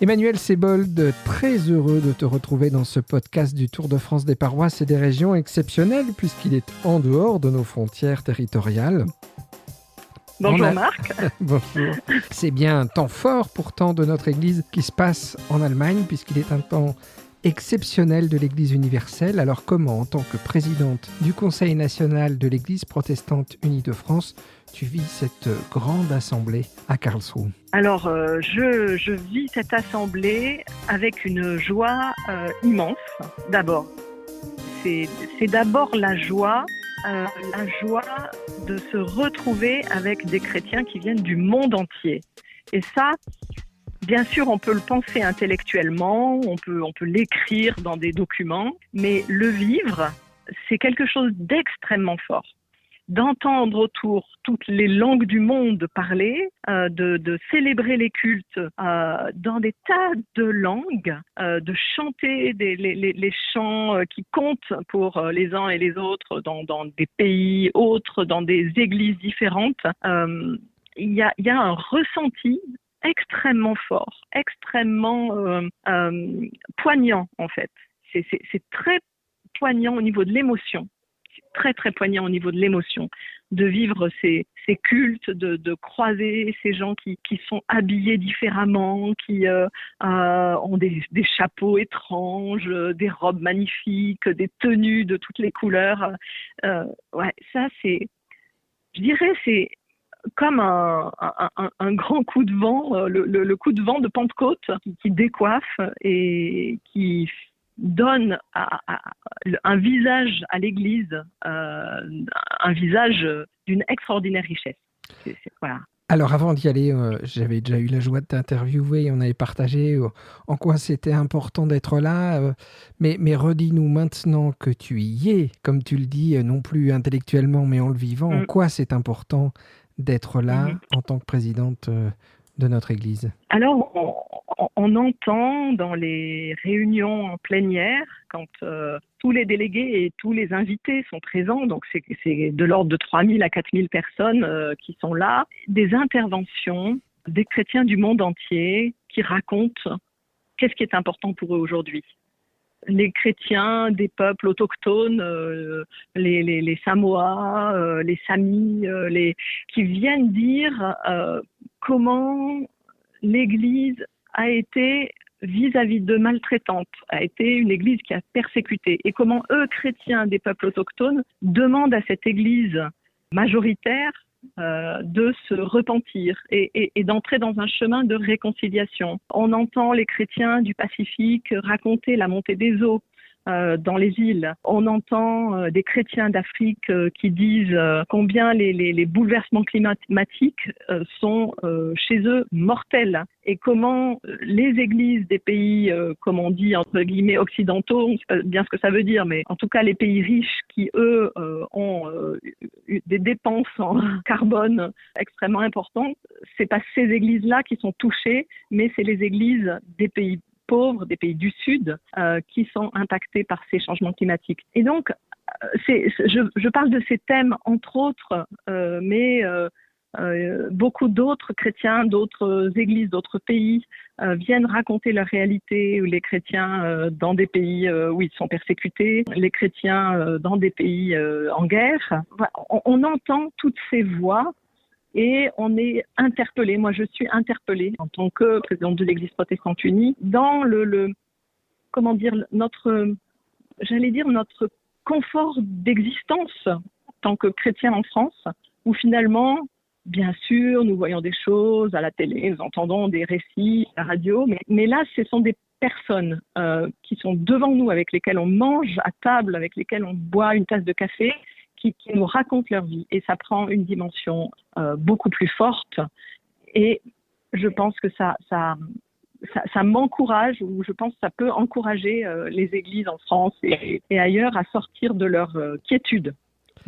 Emmanuel Sebold, très heureux de te retrouver dans ce podcast du Tour de France des paroisses et des régions exceptionnel puisqu'il est en dehors de nos frontières territoriales. Bonjour Marc. Bonjour. C'est bien un temps fort pourtant de notre Église qui se passe en Allemagne puisqu'il est un temps exceptionnel de l'Église universelle. Alors comment, en tant que présidente du Conseil national de l'Église protestante unie de France, tu vis cette grande assemblée à Karlsruhe? Alors, je vis cette assemblée avec une joie immense. D'abord, c'est d'abord la joie de se retrouver avec des chrétiens qui viennent du monde entier. Et ça, bien sûr, on peut le penser intellectuellement, on peut l'écrire dans des documents, mais le vivre, c'est quelque chose d'extrêmement fort. D'entendre autour toutes les langues du monde parler, de célébrer les cultes dans des tas de langues, de chanter les chants qui comptent pour les uns et les autres dans des pays autres, dans des églises différentes. Il y a un ressenti extrêmement fort, extrêmement poignant en fait. C'est très poignant au niveau de l'émotion. Très très poignant au niveau de l'émotion, de vivre ces cultes, de croiser ces gens qui sont habillés différemment, qui ont des chapeaux étranges, des robes magnifiques, des tenues de toutes les couleurs. Ouais, ça c'est, je dirais, c'est comme un grand coup de vent, le coup de vent de Pentecôte qui décoiffe et qui donne un visage à l'Église, un visage d'une extraordinaire richesse. Voilà. Alors avant d'y aller, j'avais déjà eu la joie de t'interviewer, on avait partagé en quoi c'était important d'être là, mais redis-nous maintenant que tu y es, comme tu le dis, non plus intellectuellement mais en le vivant, en quoi c'est important d'être là en tant que présidente de notre Église? Alors, on entend dans les réunions en plénière, quand tous les délégués et tous les invités sont présents, donc c'est de l'ordre de 3000 à 4000 personnes qui sont là, des interventions des chrétiens du monde entier qui racontent qu'est-ce qui est important pour eux aujourd'hui. Les chrétiens des peuples autochtones, les Samoa, les Samis, qui viennent dire comment l'Église a été vis-à-vis de maltraitante, a été une Église qui a persécuté, et comment eux, chrétiens des peuples autochtones, demandent à cette Église majoritaire de se repentir et d'entrer dans un chemin de réconciliation. On entend les chrétiens du Pacifique raconter la montée des eaux dans les îles. On entend des chrétiens d'Afrique qui disent combien les bouleversements climatiques sont chez eux mortels, et comment les églises des pays, comme on dit entre guillemets occidentaux, on ne sait pas bien ce que ça veut dire, mais en tout cas les pays riches qui eux ont des dépenses en carbone extrêmement importantes, c'est pas ces églises-là qui sont touchées, mais c'est les églises des pays pauvres, des pays du Sud, qui sont impactés par ces changements climatiques. Et donc, je parle de ces thèmes, entre autres, mais beaucoup d'autres chrétiens, d'autres églises, d'autres pays viennent raconter leur réalité, les chrétiens dans des pays où ils sont persécutés, les chrétiens dans des pays en guerre. On entend toutes ces voix. Et on est interpellé. Moi, je suis interpellée en tant que présidente de l'Église protestante unie dans notre confort d'existence en tant que chrétien en France, où finalement, bien sûr, nous voyons des choses à la télé, nous entendons des récits à la radio, mais là, ce sont des personnes qui sont devant nous, avec lesquelles on mange à table, avec lesquelles on boit une tasse de café, qui nous racontent leur vie, et ça prend une dimension beaucoup plus forte, et je pense que ça m'encourage, ou je pense que ça peut encourager les églises en France et ailleurs à sortir de leur quiétude,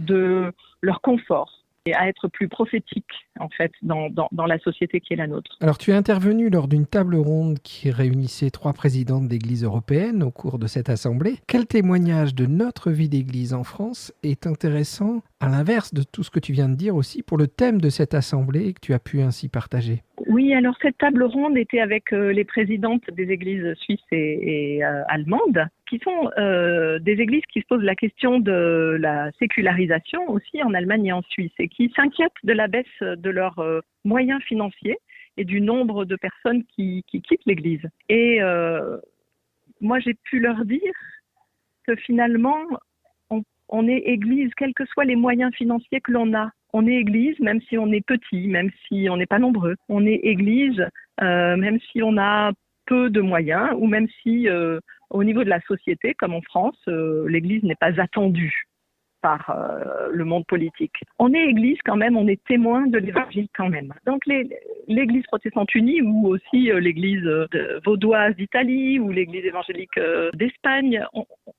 de leur confort, et à être plus prophétique en fait dans la société qui est la nôtre. Alors tu es intervenu lors d'une table ronde qui réunissait 3 présidentes d'églises européennes au cours de cette assemblée. Quel témoignage de notre vie d'église en France est intéressant, à l'inverse de tout ce que tu viens de dire aussi, pour le thème de cette assemblée que tu as pu ainsi partager? Oui, alors cette table ronde était avec les présidentes des églises suisses et allemandes, qui sont des églises qui se posent la question de la sécularisation aussi en Allemagne et en Suisse, et qui s'inquiètent de la baisse de leurs moyens financiers et du nombre de personnes qui quittent l'Église. Et moi, j'ai pu leur dire que finalement, on est Église, quels que soient les moyens financiers que l'on a. On est Église, même si on est petit, même si on n'est pas nombreux. On est Église, même si on a peu de moyens, ou même si, au niveau de la société, comme en France, l'Église n'est pas attendue par le monde politique. On est Église quand même, on est témoin de l'Évangile quand même. Donc l'Église protestante unie, ou aussi l'Église vaudoise d'Italie, ou l'Église évangélique d'Espagne,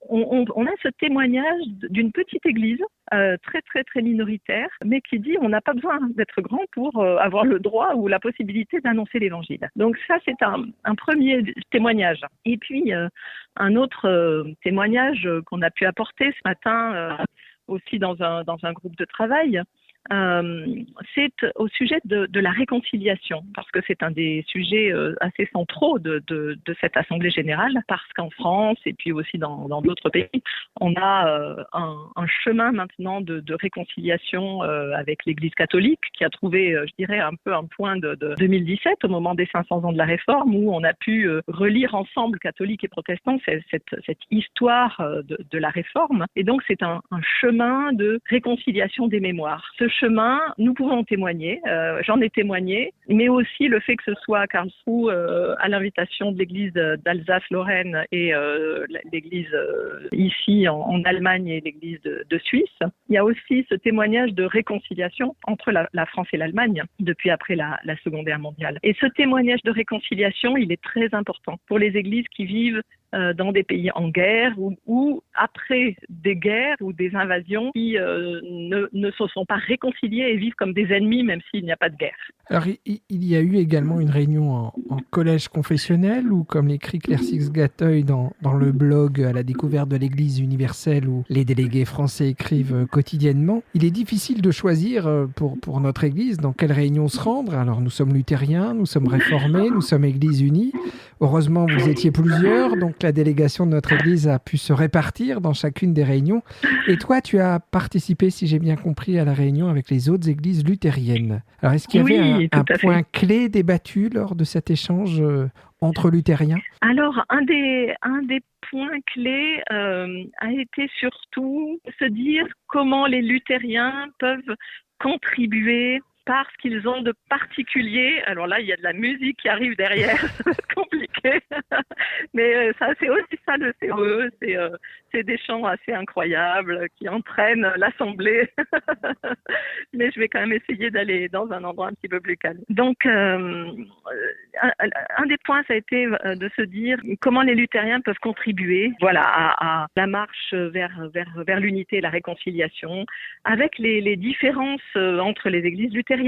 on a ce témoignage d'une petite Église très très très minoritaire, mais qui dit on n'a pas besoin d'être grand pour avoir le droit ou la possibilité d'annoncer l'Évangile. Donc ça, c'est un premier témoignage. Et puis un autre témoignage qu'on a pu apporter ce matin aussi dans un groupe de travail, c'est au sujet de la réconciliation, parce que c'est un des sujets assez centraux de cette Assemblée générale, parce qu'en France et puis aussi dans d'autres pays, on a un chemin maintenant de réconciliation avec l'Église catholique, qui a trouvé, je dirais, un peu un point de 2017, au moment des 500 ans de la Réforme, où on a pu relire ensemble, catholiques et protestants, cette histoire de la Réforme. Et donc c'est un chemin de réconciliation des mémoires. Ce chemin, nous pouvons en témoigner, j'en ai témoigné, mais aussi le fait que ce soit à Karlsruhe, à l'invitation de l'église d'Alsace-Lorraine et l'église ici en Allemagne et l'église de Suisse, il y a aussi ce témoignage de réconciliation entre la France et l'Allemagne depuis après la Seconde Guerre mondiale. Et ce témoignage de réconciliation, il est très important pour les églises qui vivent dans des pays en guerre ou après des guerres ou des invasions qui ne se sont pas réconciliés et vivent comme des ennemis même s'il n'y a pas de guerre. Alors, il y a eu également une réunion en collège confessionnel où, comme l'écrit Claire Six-Gateuil dans le blog à la découverte de l'Église universelle où les délégués français écrivent quotidiennement, il est difficile de choisir pour notre Église dans quelle réunion se rendre. Alors, nous sommes luthériens, nous sommes réformés, nous sommes Église unie. Heureusement, vous étiez plusieurs, donc la délégation de notre Église a pu se répartir dans chacune des réunions. Et toi, tu as participé, si j'ai bien compris, à la réunion avec les autres églises luthériennes. Alors, est-ce qu'il y avait un point clé débattu lors de cet échange entre luthériens ? Alors, un des points clés a été surtout se dire comment les luthériens peuvent contribuer parce qu'ils ont de particulier. Alors là, il y a de la musique qui arrive derrière, c'est compliqué. Mais ça, c'est aussi ça le COE, c'est des chants assez incroyables qui entraînent l'assemblée. Mais je vais quand même essayer d'aller dans un endroit un petit peu plus calme. Donc, un des points, ça a été de se dire comment les luthériens peuvent contribuer, voilà, à la marche vers l'unité et la réconciliation, avec les différences entre les églises luthériennes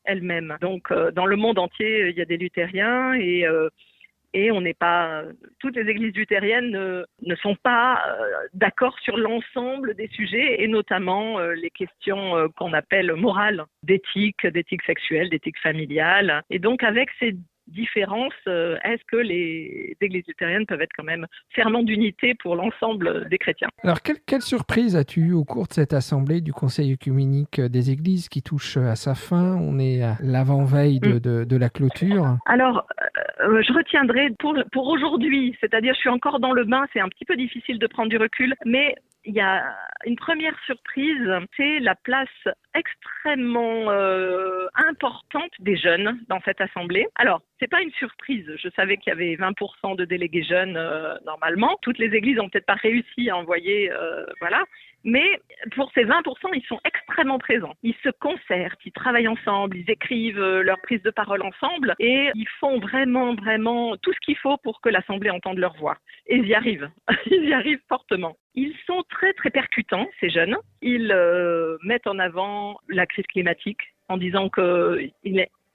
elles-mêmes. Donc, dans le monde entier, il y a des luthériens et on n'est pas, toutes les églises luthériennes ne sont pas d'accord sur l'ensemble des sujets et notamment les questions qu'on appelle morales, d'éthique sexuelle, d'éthique familiale. Et donc avec ces différences, est-ce que les églises luthériennes peuvent être quand même ferments d'unité pour l'ensemble des chrétiens? Alors, quelle surprise as-tu eue au cours de cette assemblée du Conseil œcuménique des églises qui touche à sa fin? On est à l'avant-veille de la clôture. Alors, je retiendrai pour aujourd'hui, c'est-à-dire je suis encore dans le bain, c'est un petit peu difficile de prendre du recul, mais il y a une première surprise, c'est la place extrêmement importante des jeunes dans cette assemblée. Alors, c'est pas une surprise. Je savais qu'il y avait 20% de délégués jeunes normalement. Toutes les églises ont peut-être pas réussi à envoyer, voilà. Mais pour ces 20%, ils sont extrêmement présents. Ils se concertent, ils travaillent ensemble, ils écrivent leur prise de parole ensemble et ils font vraiment, vraiment tout ce qu'il faut pour que l'Assemblée entende leur voix. Et ils y arrivent. Ils y arrivent fortement. Ils sont très, très percutants, ces jeunes. Ils mettent en avant la crise climatique en disant que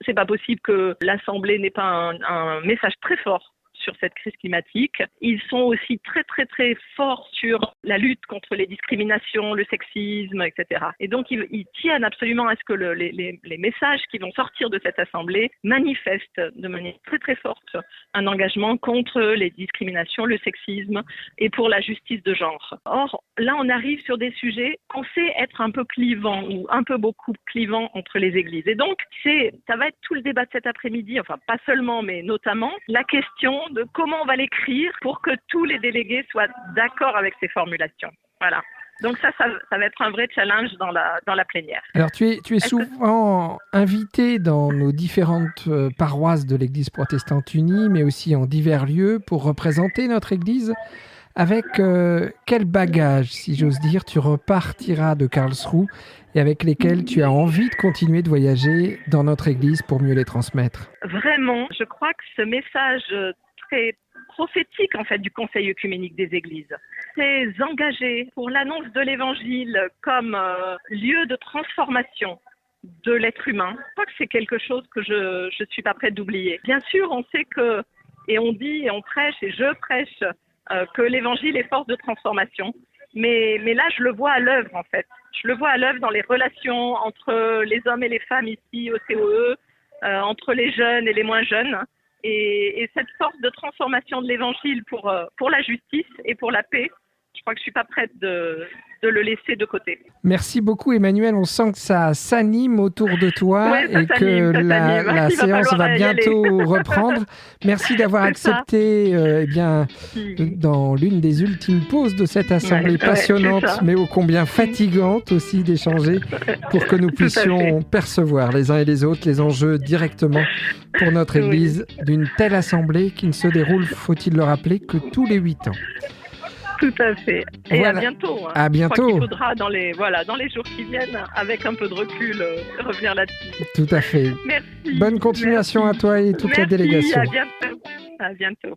c'est pas possible que l'Assemblée n'ait pas un message très fort sur cette crise climatique. Ils sont aussi très, très, très forts sur la lutte contre les discriminations, le sexisme, etc. Et donc, ils tiennent absolument à ce que les messages qui vont sortir de cette assemblée manifestent de manière très, très forte un engagement contre les discriminations, le sexisme et pour la justice de genre. Or, là, on arrive sur des sujets qu'on sait être un peu clivants ou un peu beaucoup clivants entre les églises. Et donc, ça va être tout le débat de cet après-midi, enfin pas seulement, mais notamment la question de comment on va l'écrire pour que tous les délégués soient d'accord avec ces formulations. Voilà. Donc ça va être un vrai challenge dans la plénière. Alors tu es souvent invité dans nos différentes paroisses de l'Église protestante unie, mais aussi en divers lieux pour représenter notre Église. Avec quel bagage, si j'ose dire, tu repartiras de Karlsruhe et avec lesquels tu as envie de continuer de voyager dans notre Église pour mieux les transmettre? Vraiment, je crois que ce message très prophétique en fait du Conseil œcuménique des Églises, très engagé pour l'annonce de l'Évangile comme lieu de transformation de l'être humain. Je crois que c'est quelque chose que je suis pas prête d'oublier. Bien sûr, on sait que, et on dit, et on prêche, et je prêche, que l'Évangile est force de transformation. Mais là, je le vois à l'œuvre, en fait. Je le vois à l'œuvre dans les relations entre les hommes et les femmes ici au COE, entre les jeunes et les moins jeunes. Et cette force de transformation de l'Évangile pour la justice et pour la paix, je crois que je ne suis pas prête de le laisser de côté. Merci beaucoup Emmanuelle, on sent que ça s'anime autour de toi et que la séance va bientôt reprendre. Merci d'avoir accepté dans l'une des ultimes pauses de cette assemblée passionnante mais ô combien fatigante aussi d'échanger pour que nous puissions percevoir les uns et les autres les enjeux directement pour notre Église d'une telle assemblée qui ne se déroule, faut-il le rappeler, que tous les 8 ans. Tout à fait. Et voilà. À bientôt. Hein. À bientôt. Je crois qu'il faudra dans les jours qui viennent, avec un peu de recul, revenir là-dessus. Tout à fait. Merci. Bonne continuation à toi et toute la délégation. À bientôt. À bientôt.